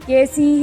KSE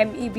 MEB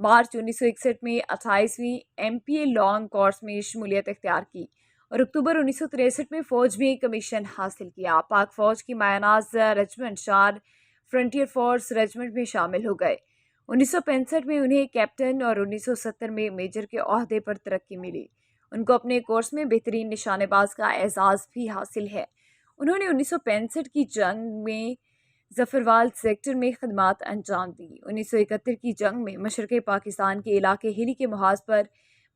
March 1961 میں 28ویں MPA long course میں شمولیت اختیار کی اور اکتوبر 1963 میں فوج میں کمیشن حاصل کیا۔ پاک فوج کی مایاناز رجمنٹ 4 فرنٹیئر فورس رجمنٹ میں شامل ہو گئے۔ 1965 میں انہیں کیپٹن اور 1970 میں میجر کے عہدے پر ترقی ملی۔ ان کو اپنے کورس میں بہترین نشانے باز کا اعزاز بھی حاصل ہے۔ انہوں نے 1965 کی جنگ میں ظفروال سیکٹر میں خدمات انجام دی۔ 1971 کی جنگ میں مشرقی پاکستان کے علاقے ہلی کے محاذ پر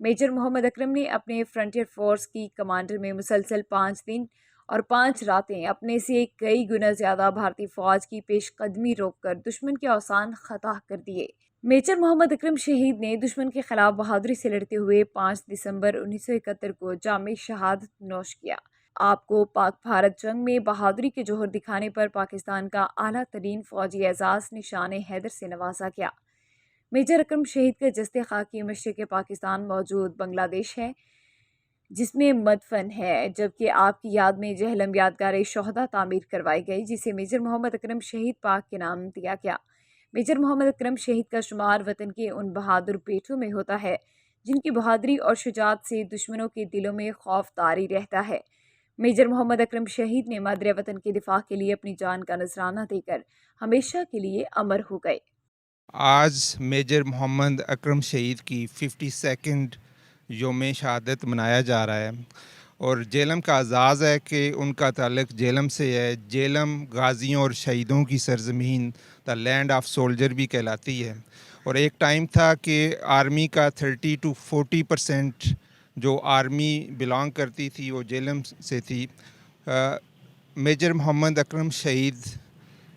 میجر محمد اکرم نے اپنے فرنٹیئر فورس کی کمانڈر میں مسلسل 5 دن اور 5 راتیں اپنے سے کئی گنا زیادہ بھارتی فوج کی پیش قدمی روک کر دشمن کے اوسان خطا کر دیے۔ میجر محمد اکرم شہید نے دشمن کے خلاف بہادری سے لڑتے ہوئے 5 دسمبر 1971 کو جام شہادت نوش کیا۔ آپ کو پاک بھارت جنگ میں بہادری کے جوہر دکھانے پر پاکستان کا اعلیٰ ترین فوجی اعزاز نشان حیدر سے نوازا گیا۔ میجر اکرم شہید کا جسد خاکی مشرق پاکستان موجود بنگلہ دیش ہے، جس میں مدفن ہے، جبکہ آپ کی یاد میں جہلم یادگار شہداء تعمیر کروائی گئی، جسے میجر محمد اکرم شہید پارک کے نام دیا گیا۔ میجر محمد اکرم شہید کا شمار وطن کے ان بہادر بیٹوں میں ہوتا ہے جن کی بہادری اور شجاعت سے دشمنوں کے دلوں میں خوف طاری رہتا ہے۔ میجر محمد اکرم شہید نے مادر وطن کے دفاع کے لیے اپنی جان کا نذرانہ دے کر ہمیشہ کے لیے امر ہو گئے۔ آج میجر محمد اکرم شہید کی 52 یوم شہادت منایا جا رہا ہے، اور جیلم کا اعزاز ہے کہ ان کا تعلق جیلم سے ہے۔ جیلم غازیوں اور شہیدوں کی سرزمین، دا لینڈ آف سولجر بھی کہلاتی ہے، اور ایک ٹائم تھا کہ آرمی کا 30 to 40% جو آرمی بلانگ کرتی تھی وہ جیلم سے تھی۔ میجر محمد اکرم شہید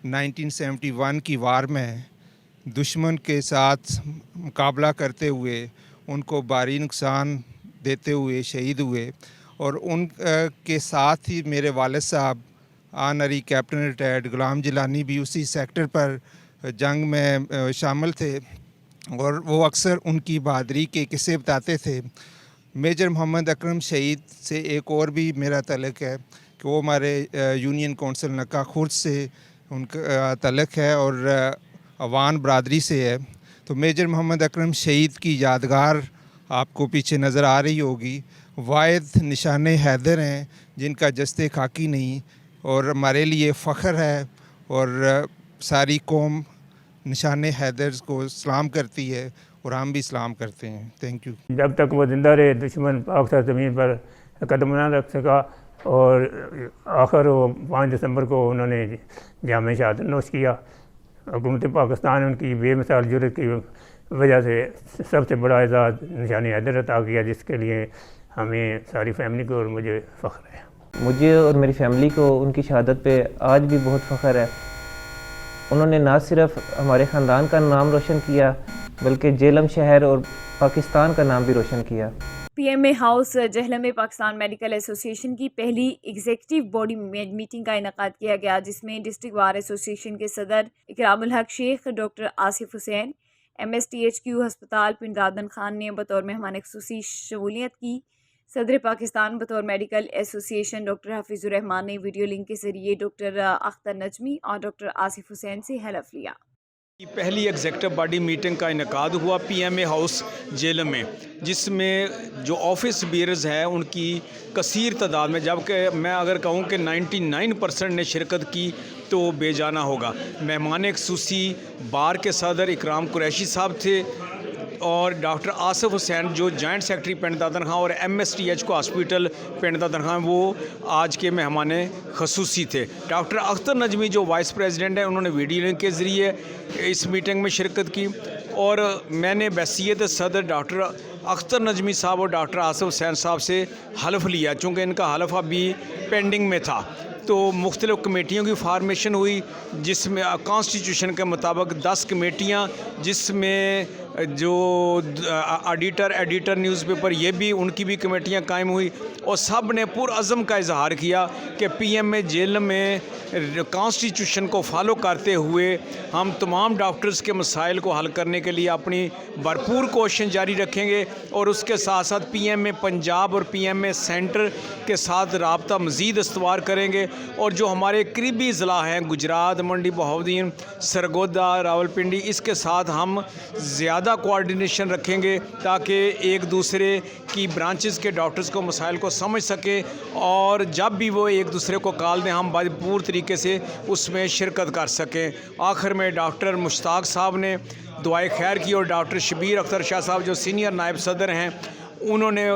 1971 کی وار میں دشمن کے ساتھ مقابلہ کرتے ہوئے ان کو بھاری نقصان دیتے ہوئے شہید ہوئے، اور ان کے ساتھ ہی میرے والد صاحب honorary captain retired Ghulam Jilani بھی اسی سیکٹر پر جنگ میں شامل تھے، اور وہ اکثر ان کی بہادری کے قصے بتاتے تھے۔ میجر محمد اکرم شہید سے ایک اور بھی میرا تعلق ہے کہ وہ ہمارے یونین کونسل نکا خرد سے ان کا تعلق ہے، اور عوان برادری سے ہے۔ تو میجر محمد اکرم شہید کی یادگار آپ کو پیچھے نظر آ رہی ہوگی۔ واحد نشان حیدر ہیں جن کا جسد خاکی نہیں، اور ہمارے لیے فخر ہے، اور ساری قوم نشان حیدر کو سلام کرتی ہے، اور ہم بھی سلام کرتے ہیں۔ Thank you. جب تک وہ زندہ رہے دشمن پاک سرزمین پر قدم نہ رکھ سکا، اور آخر وہ 5 دسمبر کو انہوں نے جام شہادت نوش کیا۔ حکومت پاکستان ان کی بے مثال جرأت کی وجہ سے سب سے بڑا اعزاز نشان حیدر عطا کیا، جس کے لیے ہمیں ساری فیملی کو اور مجھے فخر ہے۔ مجھے اور میری فیملی کو ان کی شہادت پہ آج بھی بہت فخر ہے۔ انہوں نے نہ صرف ہمارے خاندان کا نام روشن کیا بلکہ جیلم شہر اور پاکستان کا نام بھی روشن کیا۔ PMA ہاؤس جہلم میں پاکستان میڈیکل ایسوسی ایشن کی پہلی ایگزیکٹو باڈی میٹنگ کا انعقاد کیا گیا، جس میں ڈسٹرکٹ بار ایسوسی ایشن کے صدر اکرام الحق شیخ، ڈاکٹر آصف حسین، MSTHQ ہسپتال پنڈ دادن خان نے بطور مہمان خصوصی شمولیت کی۔ صدر پاکستان بطور میڈیکل ایسوسی ایشن ڈاکٹر حفیظ الرحمان نے ویڈیو لنک کے ذریعے ڈاکٹر اختر نجمی اور ڈاکٹر آصف حسین سے حلف لیا۔ پہلی ایگزیکٹو باڈی میٹنگ کا انعقاد ہوا PMA ہاؤس جیلم میں، جس میں جو آفس بیئرز ہیں ان کی کثیر تعداد میں، جبکہ میں اگر کہوں کہ 99% نے شرکت کی تو بے جانا ہوگا۔ مہمان خصوصی بار کے صدر اکرام قریشی صاحب تھے، اور ڈاکٹر آصف حسین جو جوائنٹ سیکرٹری پنڈ دادن خان اور MSTH کو ہاسپٹل پنڈ دادن خان، وہ آج کے مہمان خصوصی تھے۔ ڈاکٹر اختر نجمی جو وائس پریزیڈنٹ ہیں، انہوں نے ویڈیو لنک کے ذریعے اس میٹنگ میں شرکت کی، اور میں نے بحیثیت صدر ڈاکٹر اختر نجمی صاحب اور ڈاکٹر آصف حسین صاحب سے حلف لیا، چونکہ ان کا حلف ابھی پینڈنگ میں تھا۔ تو مختلف کمیٹیوں کی فارمیشن ہوئی، جس میں کانسٹیٹیوشن کے مطابق 10 کمیٹیاں، جس میں جو ایڈیٹر نیوز پیپر، یہ بھی ان کی بھی کمیٹیاں قائم ہوئی، اور سب نے پرعزم کا اظہار کیا کہ PMA جیل میں کانسٹیٹیوشن کو فالو کرتے ہوئے ہم تمام ڈاکٹرز کے مسائل کو حل کرنے کے لیے اپنی بھرپور کوششیں جاری رکھیں گے، اور اس کے ساتھ ساتھ PMA پنجاب اور PMA سینٹر کے ساتھ رابطہ مزید استوار کریں گے، اور جو ہمارے قریبی اضلاع ہیں گجرات، منڈی بہاؤالدین، سرگودا، راولپنڈی، اس کے ساتھ ہم زیادہ زیادہ کوارڈینیشن رکھیں گے تاکہ ایک دوسرے کی برانچز کے ڈاکٹرز کو مسائل کو سمجھ سکیں، اور جب بھی وہ ایک دوسرے کو کال دیں ہم بھرپور طریقے سے اس میں شرکت کر سکیں۔ آخر میں ڈاکٹر مشتاق صاحب نے دعائے خیر کی اور ڈاکٹر شبیر اختر شاہ صاحب جو سینئر نائب صدر ہیں انہوں نے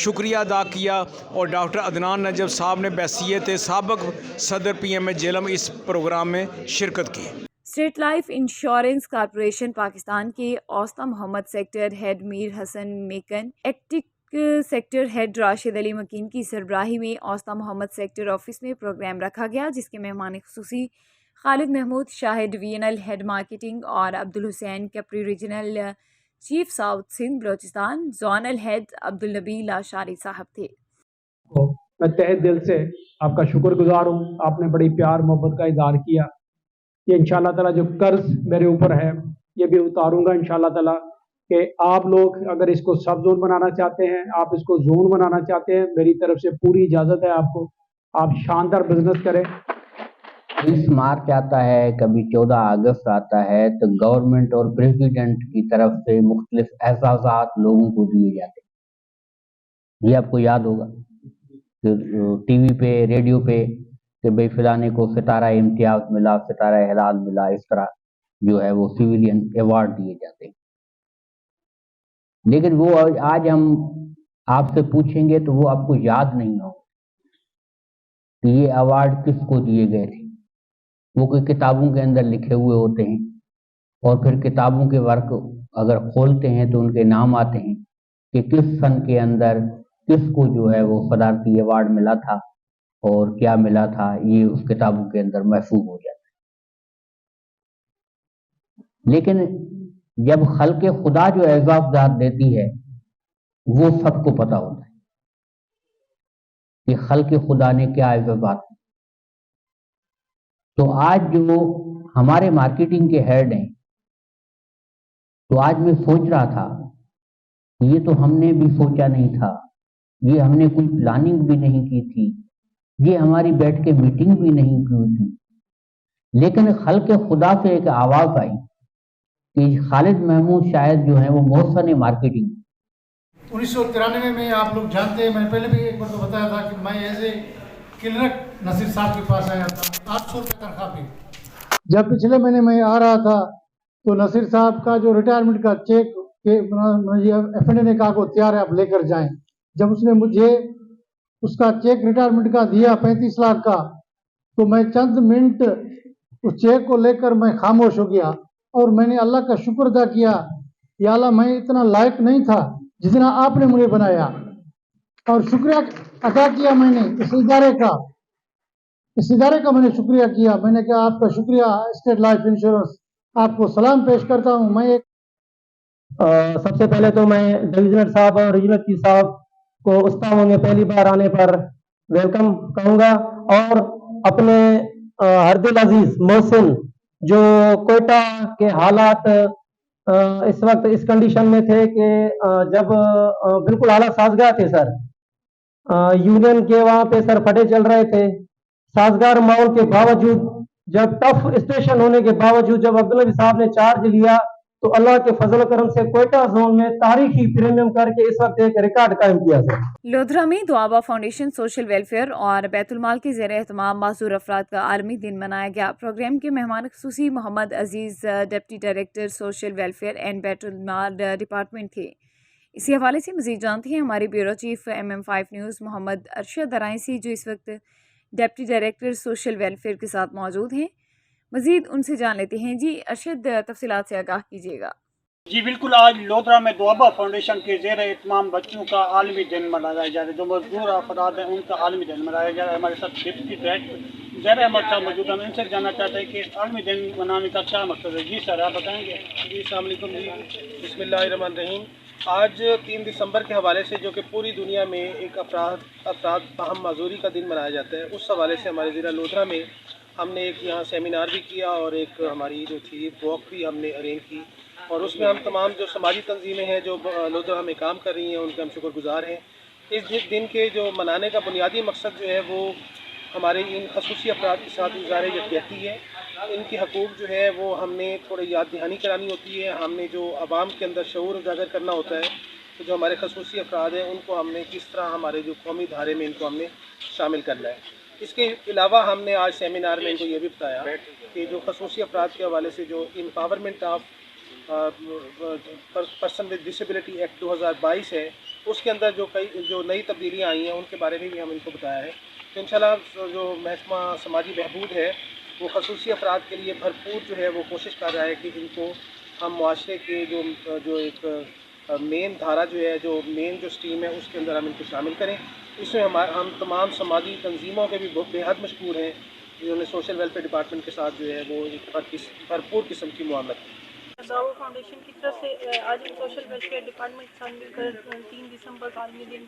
شکریہ ادا کیا، اور ڈاکٹر عدنان نجب صاحب نے بحیثیت سابق صدر پی ایم جیلم اس پروگرام میں شرکت کی۔ State life insurance corporation Pakistan کے Usta Muhammad sector head Mir Hassan Mekan, acting sector head Rashid Ali Makeen کی سربراہی میں اوسطا محمد سیکٹر آفس میں پروگرام رکھا گیا، جس کے مہمان خصوصی Khalid Mahmood Shah divisional head marketing اور Abdul Hussain Kapri regional chief south Sindh Balochistan, zonal head Abdul Nabi Lashari صاحب تھے۔ میں تہہ دل سے آپ کا شکر گزار ہوں، آپ نے بڑی پیار محبت کا اظہار کیا۔ یہ انشاءاللہ تعالیٰ جو قرض میرے اوپر ہے یہ بھی اتاروں گا انشاءاللہ تعالیٰ، کہ آپ لوگ اگر اس کو سب زون بنانا چاہتے ہیں، آپ اس کو زون بنانا چاہتے ہیں، میری طرف سے پوری اجازت ہے آپ کو، آپ شاندار بزنس کریں۔ 20 مارچ آتا ہے، کبھی 14 اگست آتا ہے، تو گورنمنٹ اور پریزیڈنٹ کی طرف سے مختلف اعزازات لوگوں کو دیے جاتے ہیں۔ یہ آپ کو یاد ہوگا کہ ٹی وی پہ، ریڈیو پہ، کہ بھئی فلانے کو ستارہ امتیاز ملا، ستارہ ہلال ملا، اس طرح جو ہے وہ سویلین ایوارڈ دیے جاتے ہیں۔ لیکن وہ آج ہم آپ سے پوچھیں گے تو وہ آپ کو یاد نہیں ہوگا کہ یہ ایوارڈ کس کو دیے گئے تھے۔ وہ کوئی کتابوں کے اندر لکھے ہوئے ہوتے ہیں، اور پھر کتابوں کے ورق اگر کھولتے ہیں تو ان کے نام آتے ہیں کہ کس سن کے اندر کس کو جو ہے وہ صدارتی ایوارڈ ملا تھا اور کیا ملا تھا، یہ اس کتابوں کے اندر محفوظ ہو جاتا ہے۔ لیکن جب خلق خدا جو اعزازات دیتی ہے وہ سب کو پتہ ہوتا ہے کہ خلق خدا نے کیا اعزازات۔ تو آج جو ہمارے مارکیٹنگ کے ہیڈ ہیں، تو آج میں سوچ رہا تھا یہ تو ہم نے بھی سوچا نہیں تھا، یہ ہم نے کوئی پلاننگ بھی نہیں کی تھی، یہ ہماری بیٹھ کے میٹنگ بھی نہیں کی تھی، لیکن خلق خدا سے ایک آواز آئی کہ خالد محمود شاید جو ہیں وہ محسن مارکیٹنگ۔ 1993 میں آپ لوگ جانتے ہیں، میں نے پہلے بھی ایک بار تو بتایا تھا کہ میں ایز اے کلرک نصیر صاحب کے پاس آیا تھا 800 روپے تنخواہ پہ۔ جب پچھلے مہینے میں آ رہا تھا تو نصیر صاحب کا جو ریٹائرمنٹ کا چیک ایف این اے نے کہا کو تیار ہے آپ لے کر جائیں۔ جب اس نے مجھے اس کا چیک ریٹائرمنٹ کا دیا 35 لاکھ کا، تو میں چند منٹ اس چیک کو لے کر میں خاموش ہو گیا، اور میں نے اللہ کا شکر ادا کیا، یا اللہ میں اتنا لائق نہیں تھا جتنا آپ نے مجھے بنایا، اور شکریہ ادا کیا میں نے اس ادارے کا میں نے شکریہ کیا۔ میں نے کہا آپ کا شکریہ اسٹیٹ لائف انشورنس، آپ کو سلام پیش کرتا ہوں۔ میں ایک سب سے پہلے تو میں ڈویژنل صاحب اور ریجنل چیف صاحب کو استاؤں میں پہلی بار آنے پر ویلکم کہوں گا، اور اپنے ہر دل عزیز محسن جو کوئٹہ کے حالات اس وقت اس کنڈیشن میں تھے کہ جب بالکل حالات سازگار تھے سر، یونین کے وہاں پہ سر پھٹے چل رہے تھے، سازگار ماحول کے باوجود، جب ٹف اسٹیشن ہونے کے باوجود جب عبدالنبی صاحب نے چارج لیا تو اللہ کے فضل و کرم سے کوئٹہ زون میں تاریخی پریمیم کر کے اس وقت ایک ریکارڈ قائم کیا سر۔ لودھرا میں دوآبا فاؤنڈیشن سوشل ویلفیئر اور بیت المال کے زیر اہتمام معذور افراد کا عالمی دن منایا گیا۔ پروگرام کے مہمان خصوصی Muhammad Aziz, deputy director social welfare and Bait ul Mal department تھے۔ اسی حوالے سے مزید جانتے ہیں ہمارے بیورو چیف MM5 نیوز محمد ارشد درائسی، جو اس وقت ڈپٹی ڈائریکٹر سوشل ویلفیئر کے ساتھ موجود ہیں۔ مزید ان سے جان لیتے ہیں۔ جی ارشد، تفصیلات سے آگاہ کیجیے گا۔ جی بالکل، آج لودھرا میں دوآبا فاؤنڈیشن کے زیر اہتمام بچوں کا عالمی دن منایا جا رہا ہے۔ جو مزدور افراد ہیں ان کا عالمی دن منایا جا رہا ہے۔ ہمارے ساتھ ڈپٹی ڈائریکٹر زیر احمد صاحب موجود ہیں، ہم ان سے جاننا چاہتے ہیں کہ عالمی دن منانے کا کیا مقصد ہے۔ جی سر، آپ بتائیں گے۔ جی السلام علیکم جی، بسم اللہ الرحمن الرحیم۔ آج 3 دسمبر کے حوالے سے جو کہ پوری دنیا میں ایک افراد باہم معذوری کا دن منایا جاتا ہے، اس حوالے سے ہمارے ضلع لودھرا میں ہم نے ایک یہاں سیمینار بھی کیا اور ایک ہماری جو تھی واک بھی ہم نے ارینج کی، اور اس میں ہم تمام جو سماجی تنظیمیں ہیں جو لودھرا میں کام کر رہی ہیں ان کے ہم شکر گزار ہیں۔ اس دن کے جو منانے کا بنیادی مقصد جو ہے وہ ہمارے ان خصوصی افراد کے ساتھ اظہار یکجہتی ہے، ان کی حقوق جو ہے وہ ہم نے تھوڑی یاد دہانی کرانی ہوتی ہے. ہم نے جو عوام کے اندر شعور اجاگر کرنا ہوتا ہے تو جو ہمارے خصوصی افراد ہیں ان کو ہم نے کس طرح ہمارے جو قومی دھارے میں ان کو ہم نے شامل کرنا ہے. اس کے علاوہ ہم نے آج سیمینار میں ان کو یہ بھی بتایا کہ جو خصوصی افراد کے حوالے سے جو empowerment of person with disability act 2022 ہے اس کے اندر جو نئی تبدیلیاں آئی ہیں ان کے بارے میں بھی ہم ان کو بتایا ہے. تو انشاءاللہ جو محکمہ سماجی بہبود ہے وہ خصوصی افراد کے لیے بھرپور جو ہے وہ کوشش کر رہا ہے کہ ان کو ہم معاشرے کے جو ایک مین دھارا جو ہے جو مین جو سٹریم ہے اس کے اندر ہم ان کو شامل کریں. اس میں ہم تمام سماجی تنظیموں کے بھی بے حد مشکور ہیں جنہوں نے سوشل ویلفیئر ڈپارٹمنٹ کے ساتھ جو ہے وہ ایک بھرپور قسم کی معاملت کی. داؤ فاؤنڈیشن کی طرف سے آج ہم سوشل ویلفیئر ڈپارٹمنٹ کے ساتھ مل کر 3 دسمبر کا عالمی دن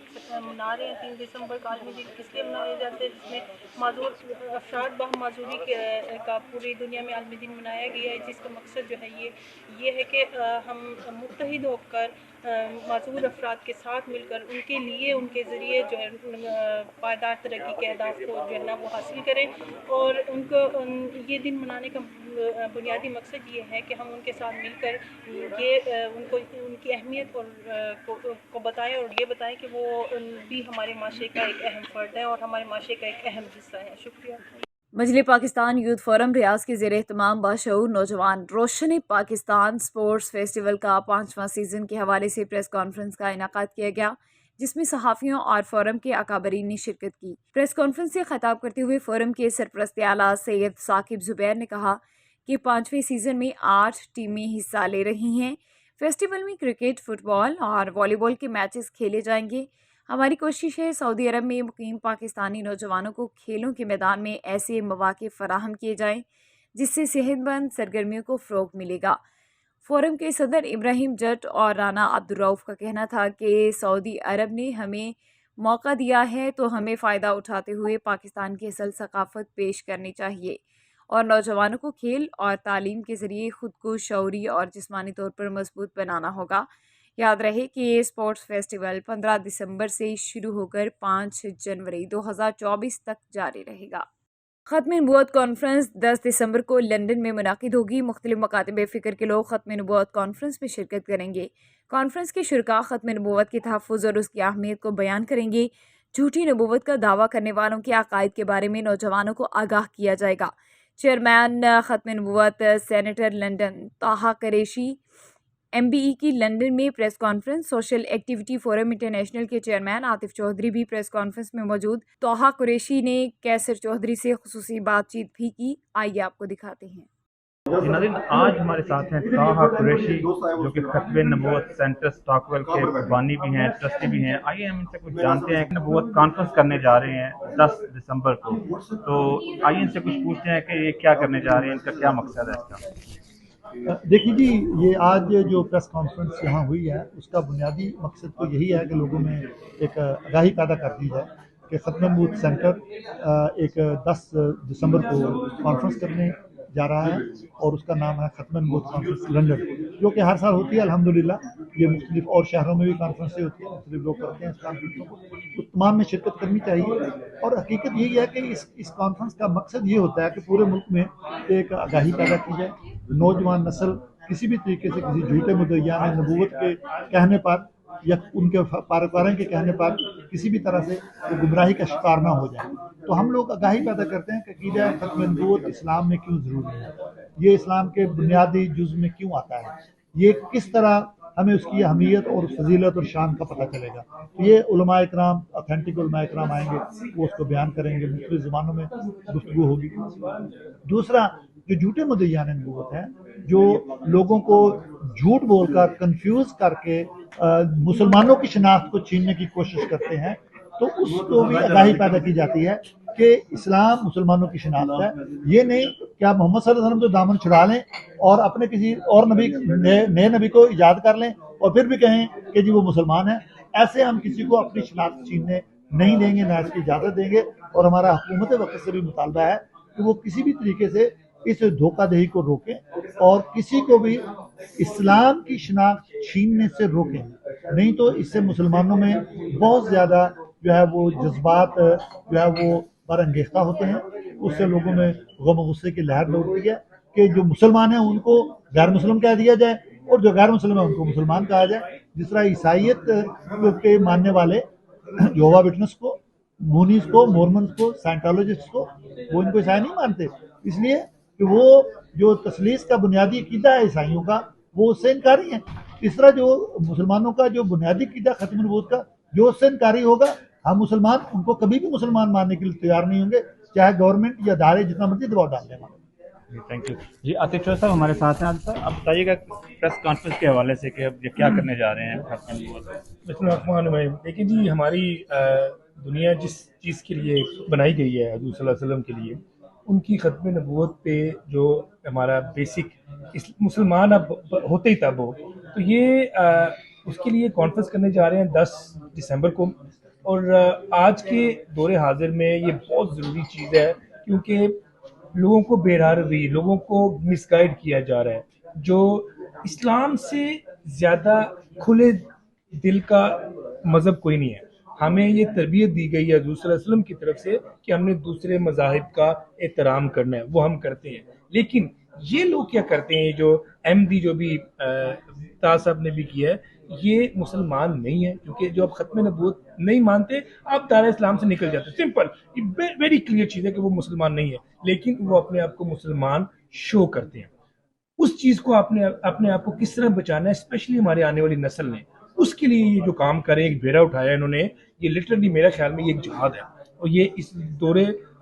منا رہے ہیں. 3 دسمبر کا عالمی دن کس لیے منایا جاتا ہے جس میں معذور افراد باہم معذوری کا پوری دنیا میں عالمی دن منایا گیا ہے جس کا مقصد جو ہے یہ ہے کہ ہم متحد ہو کر معذور افراد کے ساتھ مل کر ان کے لیے ان کے ذریعے جو ہے پائیدار ترقی کے اہداف کو جو ہے نا وہ حاصل کریں. اور ان کو یہ دن منانے کا بنیادی مقصد یہ ہے کہ ہم ان کے ساتھ مل کر یہ ان کی اہمیت کو بتائیں اور یہ بتائیں کہ وہ بھی ہمارے معاشرے کا ایک اہم فرد ہے اور ہمارے معاشرے کا ایک اہم حصہ ہے. شکریہ. مجلس پاکستان یوتھ فورم ریاض کے زیر اہتمام باشعور نوجوان روشن پاکستان سپورٹس فیسٹیول کا 5واں سیزن کے حوالے سے پریس کانفرنس کا انعقاد کیا گیا جس میں صحافیوں اور فورم کے اکابرین نے شرکت کی. پریس کانفرنس سے خطاب کرتے ہوئے فورم کے سرپرست اعلیٰ سید ثاقب زبیر نے کہا کہ 5ویں سیزن میں 8 ٹیمیں حصہ لے رہی ہیں. فیسٹیول میں کرکٹ، فٹ بال اور والی بال کے میچز کھیلے جائیں گے. ہماری کوشش ہے سعودی عرب میں مقیم پاکستانی نوجوانوں کو کھیلوں کے میدان میں ایسے مواقع فراہم کیے جائیں جس سے صحت مند سرگرمیوں کو فروغ ملے گا. فورم کے صدر ابراہیم جٹ اور رانا عبدالرؤف کا کہنا تھا کہ سعودی عرب نے ہمیں موقع دیا ہے تو ہمیں فائدہ اٹھاتے ہوئے پاکستان کی اصل ثقافت پیش کرنی چاہیے اور نوجوانوں کو کھیل اور تعلیم کے ذریعے خود کو شعوری اور جسمانی طور پر مضبوط بنانا ہوگا. یاد رہے کہ یہ اسپورٹس فیسٹیول 15 دسمبر سے شروع ہو کر 5 جنوری 2024 تک جاری رہے گا. ختم نبوت کانفرنس 10 دسمبر کو لندن میں منعقد ہوگی. مختلف مکاتب فکر کے لوگ ختم نبوت کانفرنس میں شرکت کریں گے. کانفرنس کے شرکاء ختم نبوت کے تحفظ اور اس کی اہمیت کو بیان کریں گے. جھوٹی نبوت کا دعویٰ کرنے والوں کے عقائد کے بارے میں نوجوانوں کو آگاہ کیا جائے گا. چیئرمین ختم نبوت senator London Taha Qureshi MBE کی لندن میں press conference. Social activity forum international کے چیئرمین عاطف چودھری بھی پریس کانفرنس میں موجود. طاہا قریشی نے کیسر چودھری سے خصوصی بات چیت بھی کی. آئیے آپ کو دکھاتے ہیں. ناظرین آج ہمارے ساتھ ہیں طاہا قریشی جو کہ ختم نبوت سینٹر سٹاکویل کے بانی بھی ہیں، ٹرسٹی بھی ہیں. آئیے ہم ان سے کچھ جانتے ہیں. نبوت کانفرنس کرنے جا رہے ہیں 10 دسمبر کو، تو آئیے ان سے کچھ پوچھتے ہیں کہ یہ کیا کرنے جا رہے ہیں، ان کا کیا مقصد ہے اس کا. دیکھیے جی، یہ آج جو پریس کانفرنس یہاں ہوئی ہے اس کا بنیادی مقصد تو یہی ہے کہ لوگوں میں ایک آگاہی پیدا کر دی جائے کہ ختم نبوت سینٹر ایک 10 دسمبر کو کانفرنس کرنے جا رہا ہے اور اس کا نام ہے ختم نبوت کانفرنس لندن، جو کہ ہر سال ہوتی ہے. الحمدللہ یہ مختلف اور شہروں میں بھی کانفرنسیں ہوتی ہیں، مختلف لوگ کرتے ہیں اس کانفرنسوں کو، تو تمام میں شرکت کرنی چاہیے. اور حقیقت یہی ہے کہ اس کانفرنس کا مقصد یہ ہوتا ہے کہ پورے ملک میں ایک آگاہی پیدا کی جائے. نوجوان نسل کسی بھی طریقے سے کسی جھوٹے مدعیان نبوت کے کہنے پر یا ان کے پیروکاروں کے کہنے پر کسی بھی طرح سے وہ گمراہی کا شکار نہ ہو جائے. تو ہم لوگ آگاہی پیدا کرتے ہیں کہ عقیدہ ختم نبوت اسلام میں کیوں ضروری ہے، یہ اسلام کے بنیادی جز میں کیوں آتا ہے، یہ کس طرح ہمیں اس کی اہمیت اور فضیلت اور شان کا پتہ چلے گا. یہ علماء اکرام، اتھینٹک علماء اکرام آئیں گے، وہ اس کو بیان کریں گے، مختلف زبانوں میں گفتگو ہوگی. دوسرا، جو جھوٹے مدعیان نبوت ہیں، جو لوگوں کو جھوٹ بول کر کنفیوز کر کے مسلمانوں کی شناخت کو چھیننے کی کوشش کرتے ہیں، تو اس کو بھی آگاہی پیدا کی جاتی ہے کہ اسلام مسلمانوں کی شناخت ہے. یہ نہیں کہ آپ محمد صلی اللہ علیہ وسلم سے دامن چھڑا لیں اور اپنے کسی اور نبی نئے نبی کو ایجاد کر لیں اور پھر بھی کہیں کہ جی وہ مسلمان ہیں. ایسے ہم کسی کو اپنی شناخت چھیننے نہیں دیں گے، نہ اس کی اجازت دیں گے. اور ہمارا حکومت وقت سے بھی مطالبہ ہے کہ وہ کسی بھی طریقے سے اس دھوکہ دہی کو روکیں اور کسی کو بھی اسلام کی شناخت چھیننے سے روکیں. نہیں تو اس سے مسلمانوں میں بہت زیادہ جو ہے وہ جذبات جو ہے وہ برانگیختہ ہوتے ہیں. اس سے لوگوں میں غم و غصے کی لہر دوڑتی ہے کہ جو مسلمان ہیں ان کو غیر مسلم کہہ دیا جائے اور جو غیر مسلم ہیں ان کو مسلمان کہا جائے. جس طرح عیسائیت کے ماننے والے یہوہ وٹنس کو، مونیز کو، مورمنز کو، سائنٹالوجسٹ کو، وہ ان کو عیسائی نہیں مانتے، اس لیے کہ وہ جو تثلیث کا بنیادی عقیدہ ہے عیسائیوں کا وہ اس سے انکاری ہیں. اس طرح جو مسلمانوں کا جو بنیادی عقیدہ ختم نبوت کا جو اس سے انکاری ہوگا، ہم مسلمان ان کو کبھی بھی مسلمان ماننے کے لیے تیار نہیں ہوں گے، چاہے گورنمنٹ یا ادارے جتنا مرضی دباؤ ڈال دیں. تھینک یو جی. عاطف چودھری صاحب ہمارے ساتھ ہیں. صاحب آپ بتائیے گا پریس کانفرنس کے حوالے سے کہ اب یہ کیا کرنے جا رہے ہیں. بسم اللہ الرحمن الرحیم. دیکھیں جی، ہماری دنیا جس چیز کے لیے بنائی گئی ہے حضور صلی اللہ علیہ وسلم کے لیے، ان کی ختم نبوت پہ جو ہمارا بیسک مسلمان اب ہوتے ہی تب ہو، تو یہ اس کے لیے کانفرنس کرنے جا رہے ہیں 10 دسمبر کو. اور آج کے دور حاضر میں یہ بہت ضروری چیز ہے، کیونکہ لوگوں کو بے راہ روی، لوگوں کو مس گائیڈ کیا جا رہا ہے. جو اسلام سے زیادہ کھلے دل کا مذہب کوئی نہیں ہے. ہمیں یہ تربیت دی گئی ہے حضور صلی اللہ علیہ وسلم کی طرف سے کہ ہم نے دوسرے مذاہب کا احترام کرنا ہے، وہ ہم کرتے ہیں. لیکن یہ لوگ کیا کرتے ہیں، جو احمدی جو بھی تاج صاحب نے بھی کیا ہے، یہ مسلمان نہیں ہے. کیونکہ جو آپ ختم نبوت نہیں مانتے، آپ دائرہ اسلام سے نکل جاتے. سمپل، ویری کلیئر چیز ہے کہ وہ مسلمان نہیں ہے، لیکن وہ اپنے آپ کو مسلمان شو کرتے ہیں. اس چیز کو اپنے آپ کو کس طرح بچانا ہے، اسپیشلی ہمارے آنے والی نسل نے، اس کے لیے یہ جو کام کریں، ایک بیڑا اٹھایا انہوں نے. یہ لٹرلی میرے خیال میں یہ ایک جہاد ہے، اور یہ اس دور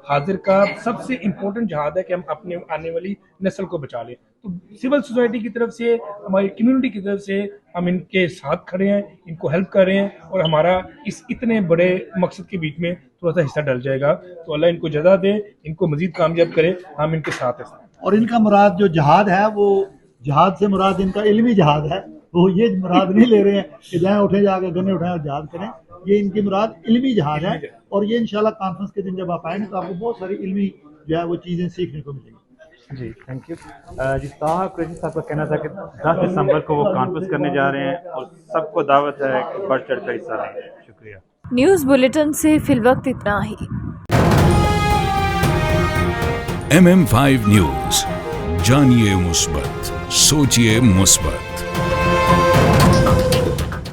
حاضر کا سب سے امپورٹنٹ جہاد ہے کہ ہم اپنے آنے والی نسل کو بچا لیں. تو سول سوسائٹی کی طرف سے، ہماری کمیونٹی کی طرف سے ہم ان کے ساتھ کھڑے ہیں، ان کو ہیلپ کر رہے ہیں، اور ہمارا اس اتنے بڑے مقصد کے بیچ میں تھوڑا سا حصہ ڈل جائے گا. تو اللہ ان کو جزا دے، ان کو مزید کامیاب کرے، ہم ان کے ساتھ ہیں. اور ان کا مراد جو جہاد ہے، وہ جہاد سے مراد ان کا علمی جہاد ہے. وہ یہ مراد نہیں لے رہے ہیں کہ جائیں اٹھیں جا کے گنے اٹھائیں اور جہاد کریں. یہ ان کی مراد علمی جہاد ہے. اور یہ انشاءاللہ کانفرنس کے دن جب آپ آئیں گے تو آپ کو بہت ساری علمی جو ہے وہ چیزیں سیکھنے کو ملیں گی. جی تھینک یو. جی طاہر قریشی صاحب کا کہنا تھا کہ 10 دسمبر کو وہ کانفرنس کرنے جا رہے ہیں اور سب کو دعوت ہے کہ بڑھ چڑھ کر حصہ لیں. شکریہ. نیوز بلیٹن سے فی الوقت اتنا ہی. MM5 نیوز، جانیے مثبت، سوچیے مثبت.